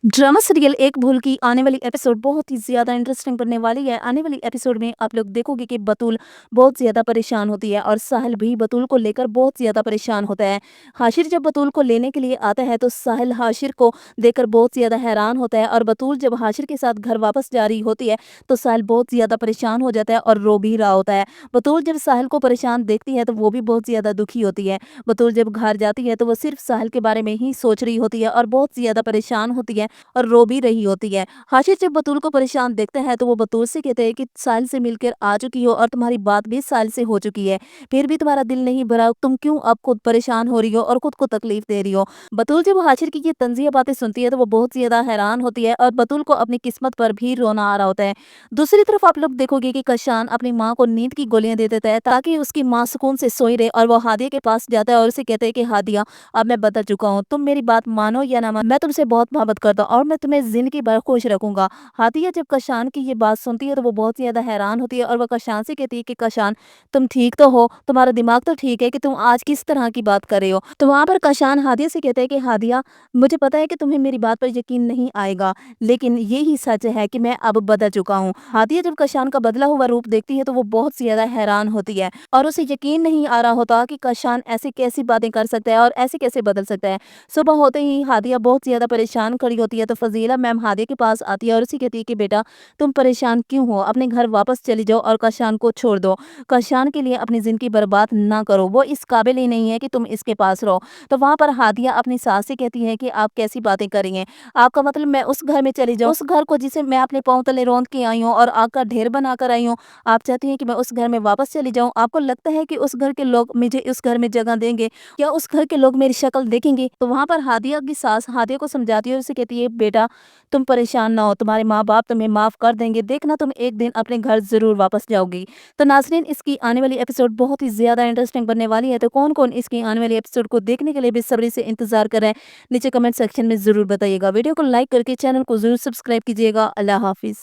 Drama serial एक भूल की आने वाली एपिसोड बहुत ही ज़्यादा इंटरेस्टिंग बनने वाली है। आने वाली एपिसोड में आप लोग देखोगे कि बतूल बहुत ज़्यादा परेशान होती है और साहिल भी बतूल को लेकर बहुत ज़्यादा परेशान होता है। हाशिर जब बतूल को लेने के लिए आता है तो साहिल हाशिर को देखकर बहुत ज़्यादा हैरान होता है और बतूल जब हाशिर के साथ घर वापस जा रही होती है तो साहिल बहुत ज़्यादा परेशान हो जाता है और रो भी रहा होता है। बतूल जब साहिल को परेशान देखती है तो वो भी बहुत ज़्यादा दुखी होती है। बतूल जब घर जाती है तो वो सिर्फ साहिल के बारे में ही सोच रही होती है और बहुत ज़्यादा परेशान होती है और रो भी रही होती है। हाशिर जब बतूल को परेशान देखते हैं तो वो बतूल से कहते हैं कि साहिल से मिलकर आ चुकी हो और तुम्हारी बात भी साहिल से हो चुकी है, फिर भी तुम्हारा दिल नहीं भरा, तुम क्यों अब खुद परेशान हो रही हो और खुद को तकलीफ दे रही हो। बतूल जब हाशिर की ये तंजिया बातें सुनती है तो वो बहुत ज्यादा हैरान होती है और बतूल को अपनी किस्मत पर भी रोना आ रहा होता है। दूसरी तरफ आप लोग देखोगे कि कशान अपनी माँ को नींद की गोलियां दे देता है ताकि उसकी माँ सुकून से सोई रहे और वो हादिया के पास जाता है और उसे कहते हैं कि हादिया, अब मैं बदल चुका हूँ, तुम मेरी बात मानो या ना मानो, मैं तुमसे बहुत मोहब्बत करता हूँ और मैं तुम्हें जिंदगी भर खुश रखूंगा। हादिया जब कशान की ये बात सुनती है तो वो बहुत ज्यादा हैरान होती है और वो कशान से कहती है कि कशान, तुम ठीक तो हो, तुम्हारा दिमाग तो ठीक है कि तुम आज किस तरह की बात कर रहे हो। तो वहां पर कशान हादिया से कहते हैं कि हादिया, मुझे पता है कि तुम्हें मेरी बात पर यकीन नहीं आएगा, लेकिन ये ही सच है कि मैं अब बदल चुका हूँ। हादिया जब कशान का बदला हुआ रूप देखती है तो वो बहुत ज्यादा हैरान होती है और उसे यकीन नहीं आ रहा होता कि कशान ऐसी कैसी बातें कर सकता है और ऐसे कैसे बदल सकता है। सुबह होते ही हादिया बहुत ज़्यादा परेशान खड़ी होती है तो फजीला मैम हादिया के पास आती है और उसे कहती है कि बेटा, तुम परेशान क्यों हो, अपने घर वापस चली जाओ और कशान को छोड़ दो। कशान के लिए अपनी ज़िंदगी बर्बाद ना करो, वो इस काबिल ही नहीं है कि तुम इसके पास रहो। तो वहाँ पर हादिया अपनी सास से कहती है कि आप कैसी बातें करेंगे, आपका मतलब मैं उस घर में चली जाऊँ, उस घर को जिसे मैं अपने पाँव तले रौंद के आई हूँ और आग का ढेर बना कर आई हूँ, आप चाहती हैं कि मैं उस घर में वापस चली जाऊँ। आपको लगता है कि उस घर के लोग मुझे उस घर में जगह देंगे, क्या उस घर के लोग मेरी शक्ल देखेंगे। तो वहां पर हादिया की सास हादिया को समझाती है और उसे कहती है, बेटा तुम परेशान ना हो, तुम्हारे माँ बाप तुम्हें माफ कर देंगे, देखना तुम एक दिन अपने घर जरूर वापस जाओगी। तो नाजरीन, इसकी आने वाली एपिसोड बहुत ही ज्यादा इंटरेस्टिंग बनने वाली है। तो कौन कौन इसकी आने वाली एपिसोड को देखने के लिए बेसब्री से इंतजार कर रहे हैं, नीचे कमेंट सेक्शन में जरूर बताइएगा। वीडियो को लाइक करके चैनल को जरूर सब्सक्राइब कीजिएगा। अल्लाह हाफिज।